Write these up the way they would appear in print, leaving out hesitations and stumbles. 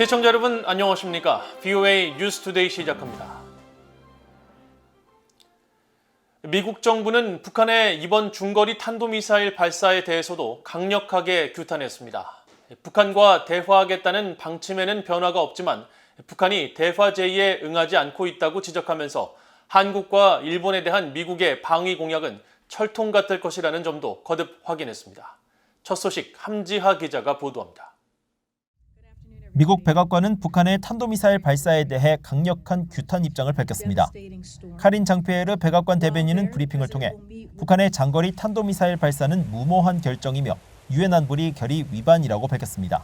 시청자 여러분 안녕하십니까? VOA 뉴스투데이 시작합니다. 미국 정부는 북한의 이번 중거리 탄도미사일 발사에 대해서도 강력하게 규탄했습니다. 북한과 대화하겠다는 방침에는 변화가 없지만 북한이 대화 제의에 응하지 않고 있다고 지적하면서 한국과 일본에 대한 미국의 방위 공약은 철통 같을 것이라는 점도 거듭 확인했습니다. 첫 소식 함지하 기자가 보도합니다. 미국 백악관은 북한의 탄도미사일 발사에 대해 강력한 규탄 입장을 밝혔습니다. 카린 장피에르 백악관 대변인은 브리핑을 통해 북한의 장거리 탄도미사일 발사는 무모한 결정이며 유엔 안보리 결의 위반이라고 밝혔습니다.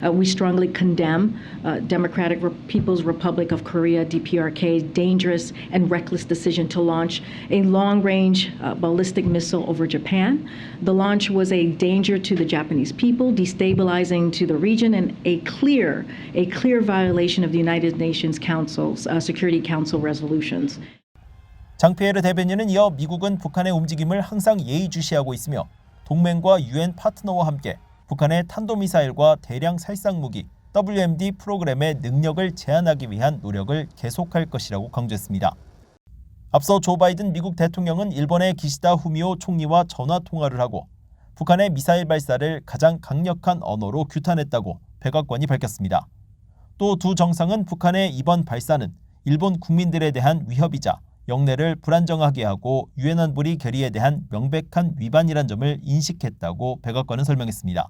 We strongly condemn Democratic People's Republic of Korea, DPRK's dangerous and reckless decision to launch a long-range ballistic missile over Japan. The launch was a danger to the Japanese people, destabilizing to the region, and a clear violation of the United Nations Council's Security Council resolutions. 장피에르 대변인은 이어 미국은 북한의 움직임을 항상 예의주시하고 있으며 동맹과 유엔 파트너와 함께 북한의 탄도미사일과 대량 살상무기 WMD 프로그램의 능력을 제한하기 위한 노력을 계속할 것이라고 강조했습니다. 앞서 조 바이든 미국 대통령은 일본의 기시다 후미오 총리와 전화 통화를 하고 북한의 미사일 발사를 가장 강력한 언어로 규탄했다고 백악관이 밝혔습니다. 또 두 정상은 북한의 이번 발사는 일본 국민들에 대한 위협이자 영내를 불안정하게 하고 유엔 안보리 결의에 대한 명백한 위반이란 점을 인식했다고 백악관은 설명했습니다.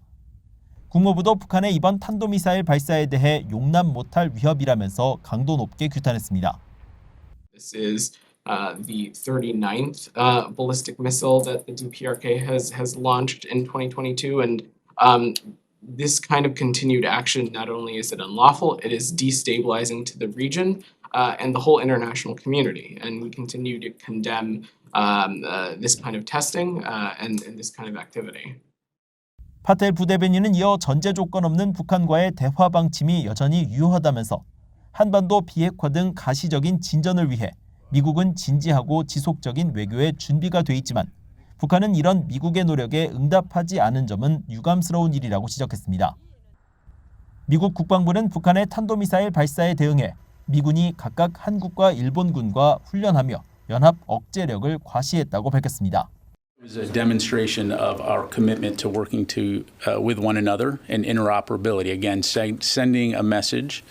국무부도 북한의 이번 탄도미사일 발사에 대해 용납 못할 위협이라면서 강도 높게 규탄했습니다. This is the 39th ballistic missile that the DPRK has launched in 2022, and this kind of continued action, not only is it unlawful, it is destabilizing to the region and the whole international community. And we continue to condemn this kind of testing and this kind of activity. 파텔 부대변인은 이어 전제 조건 없는 북한과의 대화 방침이 여전히 유효하다면서 한반도 비핵화 등 가시적인 진전을 위해 미국은 진지하고 지속적인 외교에 준비가 돼 있지만 북한은 이런 미국의 노력에 응답하지 않은 점은 유감스러운 일이라고 지적했습니다. 미국 국방부는 북한의 탄도미사일 발사에 대응해 미군이 각각 한국과 일본군과 훈련하며 연합 억제력을 과시했다고 밝혔습니다. It was a demonstration of our commitment to working with one another and interoperability. Again, sending a message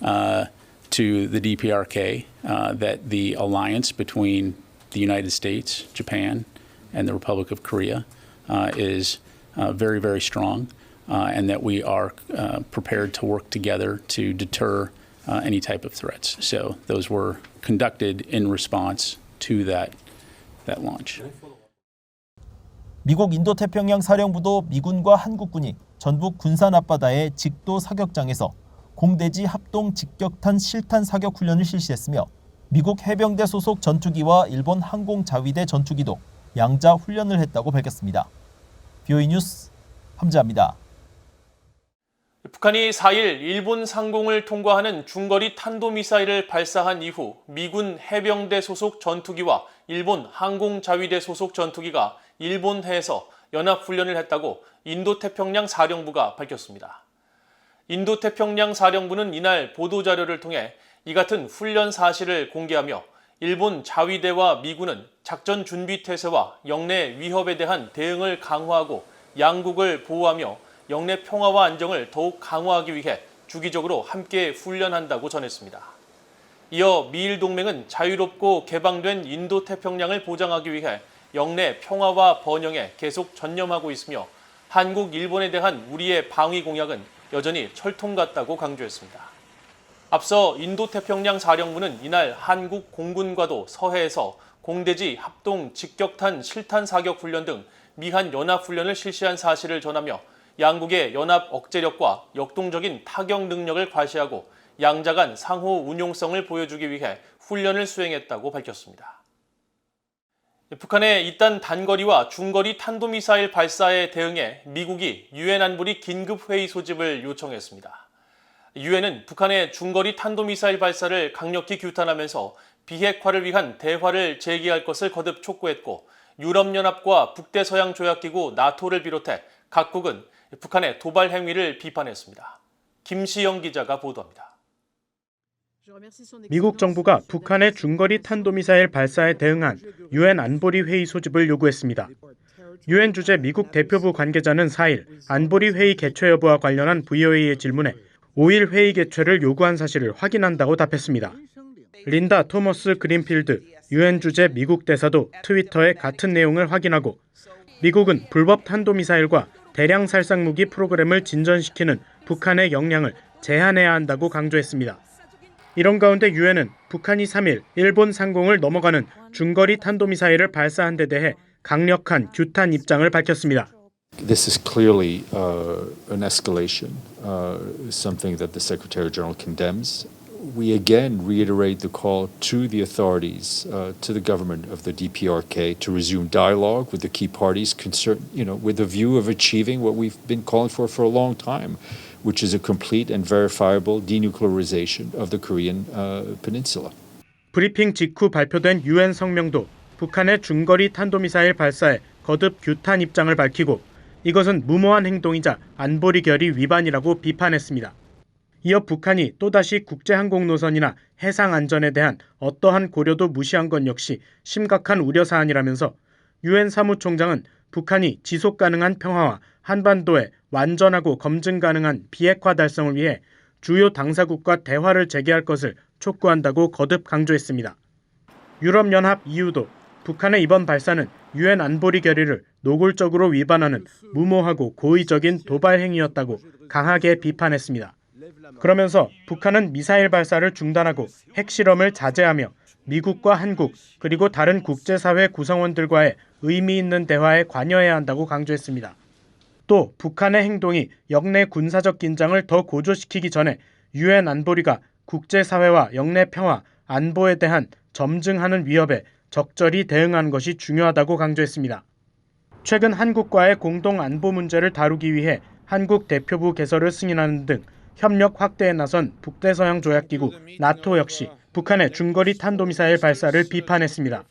to the DPRK that the alliance between the United States, Japan, and the Republic of Korea is very, very strong, and that we are prepared to work together to deter any type of threats. So those were conducted in response to that launch. 미국 인도태평양 사령부도 미군과 한국군이 전북 군산 앞바다의 직도 사격장에서 공대지 합동 직격탄 실탄 사격 훈련을 실시했으며 미국 해병대 소속 전투기와 일본 항공자위대 전투기도 양자 훈련을 했다고 밝혔습니다. VOA 뉴스 함지하입니다. 북한이 4일 일본 상공을 통과하는 중거리 탄도미사일을 발사한 이후 미군 해병대 소속 전투기와 일본 항공자위대 소속 전투기가 일본해에서 연합훈련을 했다고 인도태평양 사령부가 밝혔습니다. 인도태평양 사령부는 이날 보도자료를 통해 이 같은 훈련 사실을 공개하며 일본 자위대와 미군은 작전 준비 태세와 영내 위협에 대한 대응을 강화하고 양국을 보호하며 영내 평화와 안정을 더욱 강화하기 위해 주기적으로 함께 훈련한다고 전했습니다. 이어 미일 동맹은 자유롭고 개방된 인도태평양을 보장하기 위해 영내 평화와 번영에 계속 전념하고 있으며 한국, 일본에 대한 우리의 방위 공약은 여전히 철통 같다고 강조했습니다. 앞서 인도태평양 사령부는 이날 한국 공군과도 서해에서 공대지 합동 직격탄 실탄 사격 훈련 등 미한 연합훈련을 실시한 사실을 전하며 양국의 연합 억제력과 역동적인 타격 능력을 과시하고 양자 간 상호 운용성을 보여주기 위해 훈련을 수행했다고 밝혔습니다. 북한의 이딴 단거리와 중거리 탄도미사일 발사에 대응해 미국이 유엔 안보리 긴급회의 소집을 요청했습니다. 유엔은 북한의 중거리 탄도미사일 발사를 강력히 규탄하면서 비핵화를 위한 대화를 제기할 것을 거듭 촉구했고 유럽연합과 북대서양조약기구 나토를 비롯해 각국은 북한의 도발 행위를 비판했습니다. 김시영 기자가 보도합니다. 미국 정부가 북한의 중거리 탄도미사일 발사에 대응한 유엔 안보리 회의 소집을 요구했습니다. 유엔 주재 미국 대표부 관계자는 4일 안보리 회의 개최 여부와 관련한 VOA의 질문에 5일 회의 개최를 요구한 사실을 확인한다고 답했습니다. 린다 토머스 그린필드 유엔 주재 미국 대사도 트위터에 같은 내용을 확인하고 미국은 불법 탄도미사일과 대량 살상무기 프로그램을 진전시키는 북한의 역량을 제한해야 한다고 강조했습니다. 이런 가운데 유엔은 북한이 3일 일본 상공을 넘어가는 중거리 탄도미사일을 발사한 데 대해 강력한 규탄 입장을 밝혔습니다. This is clearly an escalation, something that the Secretary General condemns. We again reiterate the call to the authorities, to the government of the DPRK, to resume dialogue with the key parties concerned, with a view of achieving what we've been calling for a long time, which is a complete and verifiable denuclearization of the Korean peninsula. 브리핑 직후 발표된 유엔 성명도 북한의 중거리 탄도미사일 발사에 거듭 규탄 입장을 밝히고 이것은 무모한 행동이자 안보리 결의 위반이라고 비판했습니다. 이어 북한이 또다시 국제항공 노선이나 해상 안전에 대한 어떠한 고려도 무시한 것 역시 심각한 우려 사안이라면서 유엔 사무총장은 북한이 지속 가능한 평화와 한반도의 완전하고 검증 가능한 비핵화 달성을 위해 주요 당사국과 대화를 재개할 것을 촉구한다고 거듭 강조했습니다. 유럽연합 EU도 북한의 이번 발사는 유엔 안보리 결의를 노골적으로 위반하는 무모하고 고의적인 도발 행위였다고 강하게 비판했습니다. 그러면서 북한은 미사일 발사를 중단하고 핵실험을 자제하며 미국과 한국 그리고 다른 국제사회 구성원들과의 의미 있는 대화에 관여해야 한다고 강조했습니다. 또 북한의 행동이 역내 군사적 긴장을 더 고조시키기 전에 유엔 안보리가 국제사회와 역내 평화, 안보에 대한 점증하는 위협에 적절히 대응하는 것이 중요하다고 강조했습니다. 최근 한국과의 공동 안보 문제를 다루기 위해 한국 대표부 개설을 승인하는 등 협력 확대에 나선 북대서양 조약기구 나토 역시 북한의 중거리 탄도미사일 발사를 비판했습니다.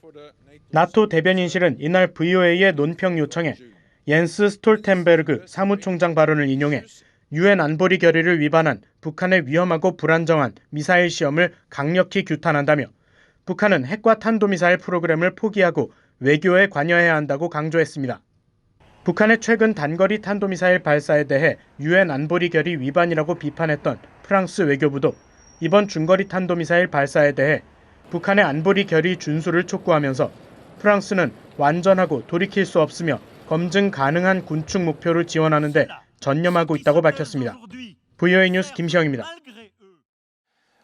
나토 대변인실은 이날 VOA의 논평 요청에 옌스 스톨텐베르그 사무총장 발언을 인용해 유엔 안보리 결의를 위반한 북한의 위험하고 불안정한 미사일 시험을 강력히 규탄한다며 북한은 핵과 탄도미사일 프로그램을 포기하고 외교에 관여해야 한다고 강조했습니다. 북한의 최근 단거리 탄도미사일 발사에 대해 유엔 안보리 결의 위반이라고 비판했던 프랑스 외교부도 이번 중거리 탄도미사일 발사에 대해 북한의 안보리 결의 준수를 촉구하면서 프랑스는 완전하고 돌이킬 수 없으며 검증 가능한 군축 목표를 지원하는 데 전념하고 있다고 밝혔습니다. VOA 뉴스 김시영입니다.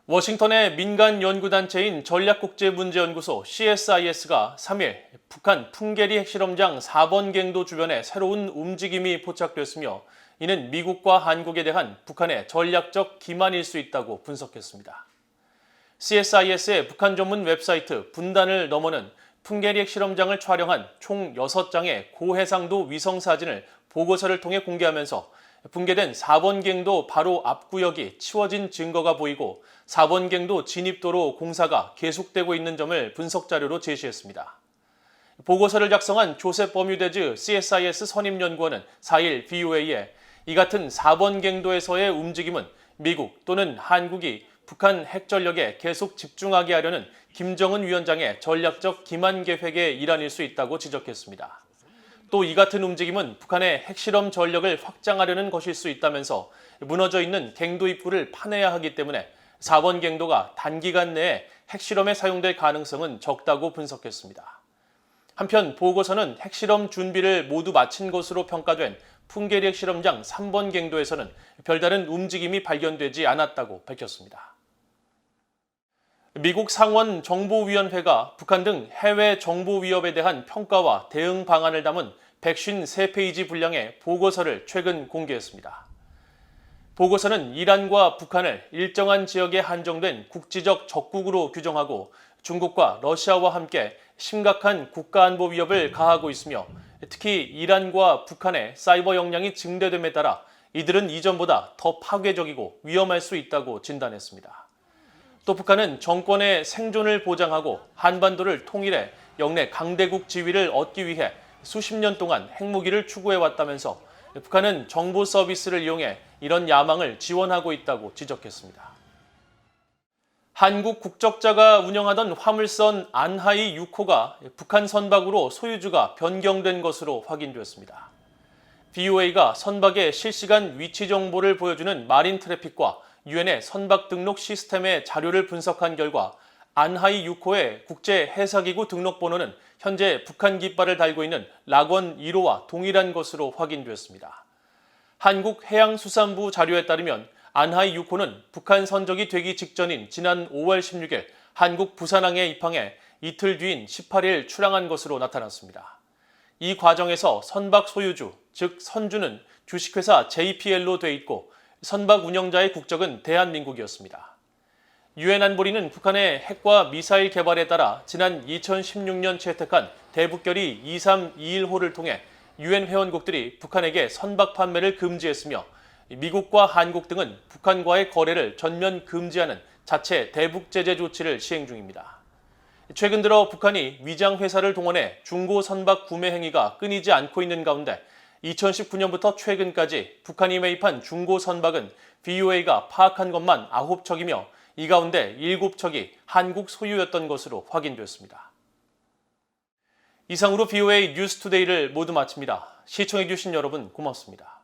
워싱턴의 민간 연구단체인 전략국제문제연구소 CSIS가 3일 북한 풍계리 핵실험장 4번 갱도 주변에 새로운 움직임이 포착됐으며 이는 미국과 한국에 대한 북한의 전략적 기만일 수 있다고 분석했습니다. CSIS의 북한 전문 웹사이트 분단을 넘어는 풍계리 핵실험장을 촬영한 총 6장의 고해상도 위성사진을 보고서를 통해 공개하면서 붕괴된 4번 갱도 바로 앞구역이 치워진 증거가 보이고 4번 갱도 진입도로 공사가 계속되고 있는 점을 분석 자료로 제시했습니다. 보고서를 작성한 조셉 버뮤데즈 CSIS 선임연구원은 4일 VOA에 이 같은 4번 갱도에서의 움직임은 미국 또는 한국이 북한 핵전력에 계속 집중하게 하려는 김정은 위원장의 전략적 기만 계획의 일환일 수 있다고 지적했습니다. 또 이 같은 움직임은 북한의 핵실험 전력을 확장하려는 것일 수 있다면서 무너져 있는 갱도 입구를 파내야 하기 때문에 4번 갱도가 단기간 내에 핵실험에 사용될 가능성은 적다고 분석했습니다. 한편 보고서는 핵실험 준비를 모두 마친 것으로 평가된 풍계리 핵실험장 3번 갱도에서는 별다른 움직임이 발견되지 않았다고 밝혔습니다. 미국 상원 정보위원회가 북한 등 해외 정보 위협에 대한 평가와 대응 방안을 담은 153페이지 분량의 보고서를 최근 공개했습니다. 보고서는 이란과 북한을 일정한 지역에 한정된 국지적 적국으로 규정하고 중국과 러시아와 함께 심각한 국가안보 위협을 가하고 있으며 특히 이란과 북한의 사이버 역량이 증대됨에 따라 이들은 이전보다 더 파괴적이고 위험할 수 있다고 진단했습니다. 또 북한은 정권의 생존을 보장하고 한반도를 통일해 역내 강대국 지위를 얻기 위해 수십 년 동안 핵무기를 추구해왔다면서 북한은 정보 서비스를 이용해 이런 야망을 지원하고 있다고 지적했습니다. 한국 국적자가 운영하던 화물선 안하이 6호가 북한 선박으로 소유주가 변경된 것으로 확인되었습니다. BOA가 선박의 실시간 위치 정보를 보여주는 마린 트래픽과 유엔의 선박 등록 시스템의 자료를 분석한 결과 안하이 6호의 국제해사기구 등록번호는 현재 북한 깃발을 달고 있는 락원 1호와 동일한 것으로 확인되었습니다. 한국해양수산부 자료에 따르면 안하이 6호는 북한 선적이 되기 직전인 지난 5월 16일 한국 부산항에 입항해 이틀 뒤인 18일 출항한 것으로 나타났습니다. 이 과정에서 선박 소유주, 즉 선주는 주식회사 JPL로 돼 있고 선박 운영자의 국적은 대한민국이었습니다. 유엔 안보리는 북한의 핵과 미사일 개발에 따라 지난 2016년 채택한 대북결의 2321호를 통해 유엔 회원국들이 북한에게 선박 판매를 금지했으며 미국과 한국 등은 북한과의 거래를 전면 금지하는 자체 대북 제재 조치를 시행 중입니다. 최근 들어 북한이 위장 회사를 동원해 중고 선박 구매 행위가 끊이지 않고 있는 가운데 2019년부터 최근까지 북한이 매입한 중고 선박은 BOA가 파악한 것만 9척이며 이 가운데 7척이 한국 소유였던 것으로 확인됐습니다. 이상으로 BOA 뉴스투데이를 모두 마칩니다. 시청해주신 여러분 고맙습니다.